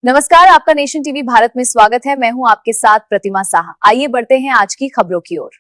नमस्कार, आपका nation TV Bharat में स्वागत है। मैं हूं आपके साथ प्रतिमा साहा। आइए बढ़ते हैं आज की खबरों की ओर।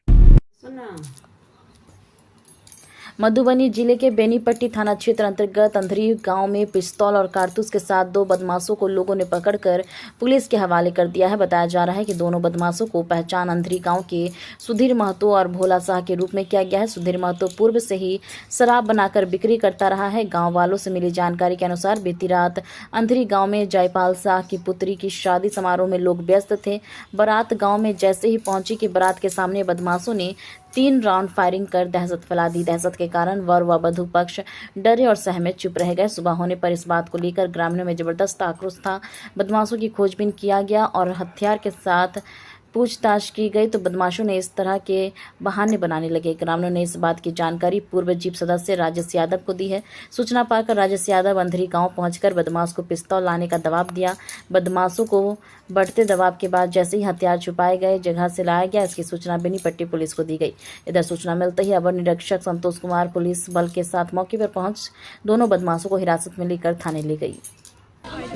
मधुबनी जिले के बेनीपट्टी थाना क्षेत्र अंतर्गत अंधरी गांव में पिस्तौल और कारतूस के साथ दो बदमाशों को लोगों ने पकड़कर पुलिस के हवाले कर दिया है। बताया जा रहा है कि दोनों बदमाशों को पहचान अंधरी गांव के सुधीर महतो और भोला शाह के रूप में किया गया है। सुधीर महतो पूर्व से ही शराब बनाकर बिक्री करता रहा है। गाँव वालों से मिली जानकारी के अनुसार बीती रात अंधरी गाँव में जयपाल शाह की पुत्री की शादी समारोह में लोग व्यस्त थे। बारात गाँव में जैसे ही पहुंची कि बारात के सामने बदमाशों ने 3 राउंड फायरिंग कर दहशत फैला दी। दहशत के कारण वर व वधू पक्ष डरे और सहमे चुप रह गए। सुबह होने पर इस बात को लेकर ग्रामीणों में जबरदस्त आक्रोश था। बदमाशों की खोजबीन किया गया और हथियार के साथ पूछताछ की गई तो बदमाशों ने इस तरह के बहाने बनाने लगे। ग्रामीणों ने इस बात की जानकारी पूर्व जीप सदस्य राजेश यादव को दी है। सूचना पाकर राजेश यादव अंधरी गांव पहुंचकर बदमाश को पिस्तौल लाने का दबाव दिया। बदमाशों को बढ़ते दबाव के बाद जैसे ही हथियार छुपाए गए जगह से लाया गया, इसकी सूचना बेनीपट्टी पुलिस को दी गई। इधर सूचना मिलते ही अवर निरीक्षक संतोष कुमार पुलिस बल के साथ मौके पर पहुंच दोनों बदमाशों को हिरासत में लेकर थाने ले गई।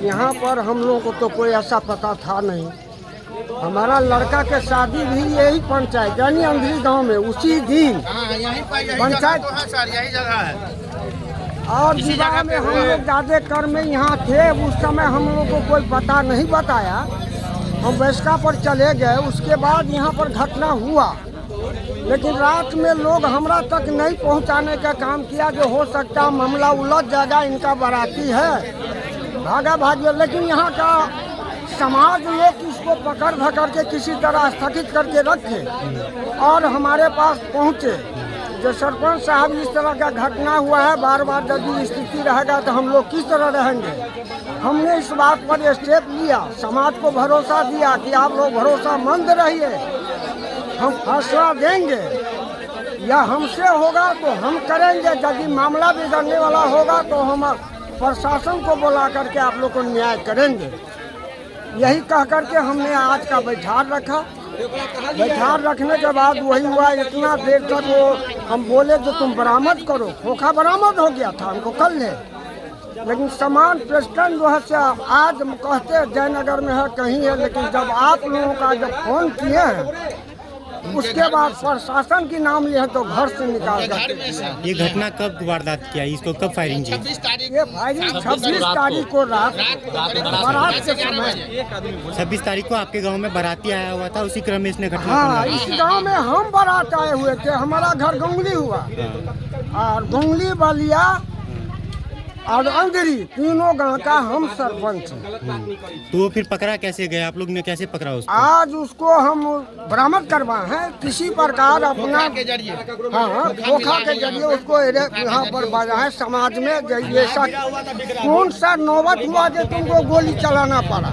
यहाँ पर हम लोगों को तो कोई ऐसा पता था नहीं। हमारा लड़का के शादी भी यही पंचायत यानी अंधरी गांव में उसी दिन पंचायत यही जगह है। और विवाह में हम लोग ज्यादा कर में यहाँ थे। उस समय हम लोग को कोई पता नहीं बताया। हम बैसका पर चले गए। उसके बाद यहाँ पर घटना हुआ, लेकिन रात में लोग हमरा तक नहीं पहुँचाने का काम किया। जो हो सकता मामला उलझ जाएगा, इनका बाराती है, भागा भाग। लेकिन यहाँ का समाज लोग इसको पकड़ धकड़ के किसी तरह स्थगित करके रखे और हमारे पास पहुँचे। जो सरपंच साहब इस तरह का घटना हुआ है, बार बार यदि स्थिति रहेगा तो हम लोग किस तरह रहेंगे। हमने इस बात पर स्टेप लिया, समाज को भरोसा दिया कि आप लोग भरोसामंद रहिए, हम फैसला देंगे या हमसे होगा तो हम करेंगे। यदि मामला बिगड़ने वाला होगा तो हम प्रशासन को बुला करके आप लोग को न्याय करेंगे। यही कह करके हमने आज का बैठार रखा। बैठार रखने के बाद वही हुआ। इतना देर तक वो हम बोले जो तुम बरामद करो, खोखा बरामद हो गया था हमको कल है, लेकिन सामान प्रेसिडेंट जो है से आज कहते जयनगर में है कहीं है। लेकिन जब आप लोगों का जब फोन किए हैं उसके बाद प्रशासन की नाम लिए तो घर से निकाल कर। ये घटना कब वारदात किया, इसको कब फायरिंग की? ये फायरिंग 26 तारीख को रात बारात के समय। 26 तारीख को आपके गांव में बाराती आया हुआ था, उसी क्रम में इसने घटना हाँ, इस गांव में हम बारात आए हुए थे। हमारा घर गोंगली हुआ और गोंगली बलिया और अंधरी तीनों गांव का हम सरपंच हैं। तो वो फिर पकड़ा कैसे गया, आप लोग ने कैसे पकड़ा उसको? आज उसको हम बरामद करवाए हैं किसी प्रकार अपना हाँ धोखा के जरिए उसको यहाँ पर बाजा है। समाज में ये कौन सा नौबत हुआ जो तुमको गोली चलाना पड़ा,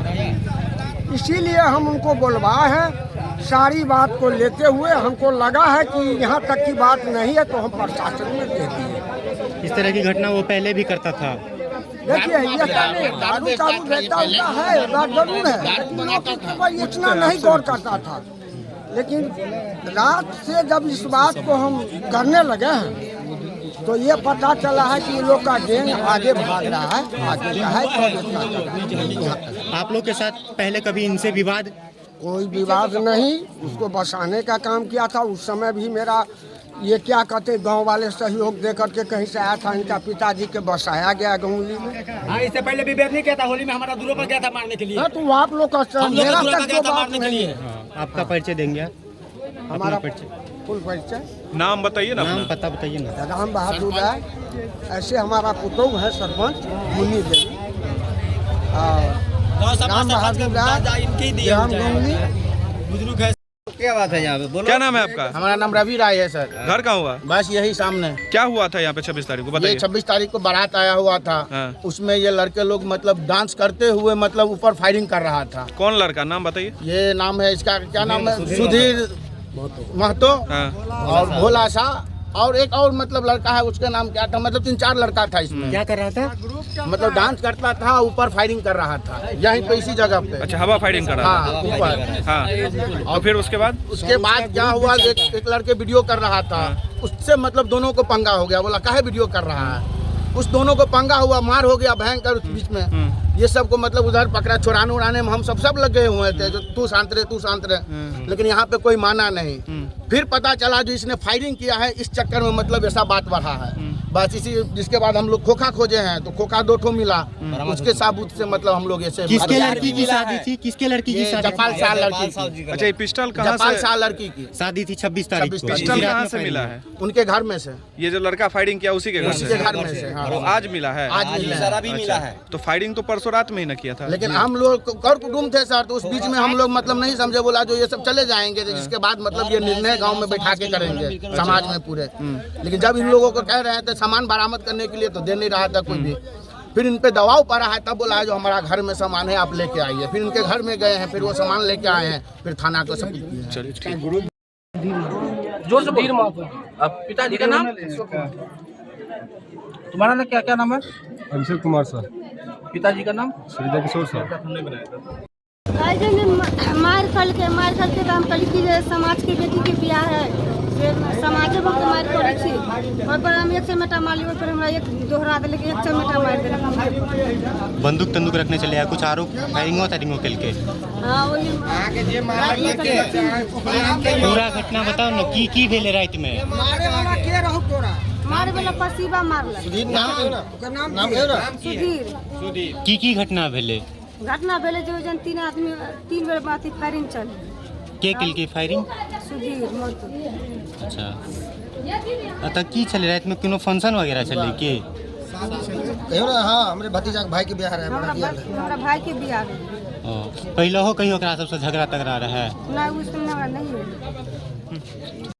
इसीलिए हम उनको बुलवाए हैं। सारी बात को लेते हुए हमको लगा है कि यहाँ तक की बात नहीं है तो हम प्रशासन में दे दिए। इस तरह की घटना वो पहले भी करता था? देखिए ये दारू चारू रहता है, बात जरूर है, लेकिन इतना नहीं गौर करता था। लेकिन रात से जब इस बात को हम करने लगे हैं तो ये पता चला है कि ये लोग का गैंग आगे भाग रहा है, आगे का है। आप लोग के साथ पहले कभी इनसे विवाद? कोई विवाद नहीं, उसको बसाने का काम किया था। उस समय भी मेरा ये क्या कहते गांव वाले सहयोग दे करके कहीं से आया था। इनका पिताजी के बसाया गया गोंगली में। हाँ, इससे पहले भी नहीं किया था। होली में हमारा दूरों पर गया था मारने के लिए। हाँ, तो आप लोग का मेरा तक तो बात नहीं है। आपका परिचय देंगे? हमारा परिचय, फुल परिचय, नाम बताइए ना। नाम पता बताइए ना। राम बहादुर राय, ऐसे हमारा पुतौह है सरपंच मुन्नी देवी, राम बहादुर राय, ग्राम गोंगली। बुजुर्ग है। क्या बात है यहाँ पे, बोलो। क्या नाम है आपका? हमारा नाम रवि राय है सर। घर कहाँ हुआ? बस यही सामने। क्या हुआ था यहाँ पे 26 तारीख को, ये बताइए। 26 तारीख को बारात आया हुआ था। हाँ। उसमें ये लड़के लोग मतलब डांस करते हुए मतलब ऊपर फायरिंग कर रहा था। कौन लड़का, नाम बताइए। ये नाम है इसका, क्या नाम है, सुधीर महतो हाँ। और भोला शाह और एक और मतलब लड़का है, उसका नाम क्या था, मतलब 3-4 लड़का था इसमें। क्या कर रहा था? मतलब डांस करता था, ऊपर फायरिंग कर रहा था यहीं पे इसी जगह पे। अच्छा, हवा फायरिंग कर रहा हाँ ऊपर। था। हाँ, और फिर उसके बाद? उसके बाद क्या हुआ, एक लड़के वीडियो कर रहा था, उससे मतलब दोनों को पंगा हो गया। बोला काहे वीडियो कर रहा है, उस दोनों को पंगा हुआ, मार हो गया भयंकर उस बीच में। ये सबको मतलब उधर पकड़ा, छुड़ाने उड़ाने में हम सब लगे हुए थे, जो तू शांत रहे। लेकिन यहाँ पे कोई माना नहीं। फिर पता चला जो इसने फायरिंग किया है, इस चक्कर में मतलब ऐसा बात बढ़ा है। बस इसी जिसके बाद हम लोग खोखा खोजे हैं, तो खोखा 2 ठो मिला, उसके साबुत से मतलब हम लोग ऐसे किसके लड़की की शादी थी? किसके लड़की की शादी? जपाल साल लड़की की। अच्छा, ये पिस्टल कहाँ जपाल से? साल लड़की की शादी थी 26 तारीख को। पिस्टल कहाँ से मिला है? उनके घर में से, ये जो लड़का फायरिंग किया उसी के घर उसके से? घर में से। हाँ, वो आज मिला है? आज मिला है। मिला है। तो फायरिंग तो परसों रात में ही ना किया था। लेकिन हम लोग कर कुटुम थे सर, तो उस बीच में हम लोग मतलब नहीं समझे, बोला जो ये सब चले जाएंगे, तो जिसके बाद मतलब ये निर्णय गांव में बैठा के करेंगे समाज में पूरे। लेकिन जब इन लोगों को कह रहे थे सामान बरामद करने के लिए, तो दे नहीं रहा था कोई भी। फिर इन पे दबाव पड़ा है, तब बोला है जो हमारा घर में सामान है आप लेके आइए। फिर इनके घर में गए हैं, फिर वो सामान लेके आए हैं, फिर थाना को सबूत किया है। चलिए, ठीक। जोर से बोल। अब पिताजी का नाम? तुम्हारा ना क्या नाम है? अभिषेक कुमार सर। पिताजी का नाम? सुविधा किशोर सर। मार खल के तो हम कहली कि जे समाज के बेटी के बियाह है, से समाजे बहुत मार करे छी। और पर हम 1 चमेटा मारलियो, फिर हमरा एक दोहरा देले कि 1 चमेटा मार देले। बंदूक तंदूक रखने चले आया, कुछ आरोप फायरिंगो तारिंगो खेल के? हां वही पूरा घटना बताओ ना, की भेले रात में? मारे वाला के रहू तोरा? मार वाला पसीबा मारला। सुधीर नाम है ना? सुधीर। की घटना भेले? घटना भेले जो जन 3 आदमी 3 बेर बाती फायरिंग चल। के किल के फायरिंग? सुधीर मत। अच्छा, तो की चले रात में? कोनो फंक्शन वगैरह चले के? कहियो ना। हाँ, हमरे भतीजा के भाई के बियाह है। हमरा भाई के बियाह है। पहले हो कहियो ओकरा सबसे झगड़ा तगड़ा रहा है? ना उस समय नहीं है।